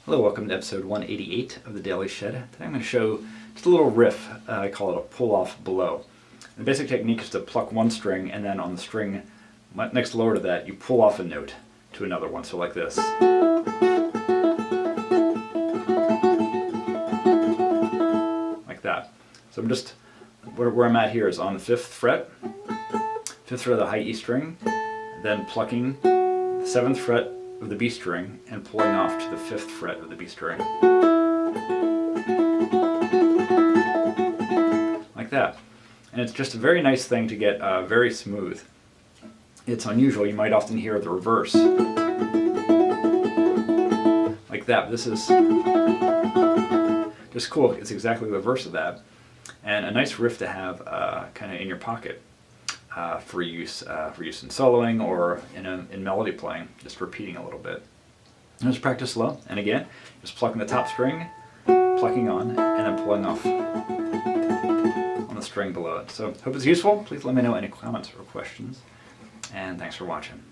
Hello, welcome to episode 188 of the Daily Shed. Today I'm going to show just a little riff. I call it a pull-off blow. The basic technique is to pluck one string, and then on the string next lower to that, you pull off a note to another one. So like this. Like that. So I'm just, where I'm at here is on the 5th fret of the high E string, then plucking the 7th fret of the B string and pulling off to the 5th fret of the B string. Like that. And it's just a very nice thing to get very smooth. It's unusual, you might often hear the reverse. Like that. This is just cool, it's exactly the reverse of that. And a nice riff to have kind of in your pocket. For use in soloing or in melody playing, just repeating a little bit. And just practice slow, and again, just plucking the top string, plucking on, and then pulling off on the string below it. So, hope it's useful. Please let me know any comments or questions, and thanks for watching.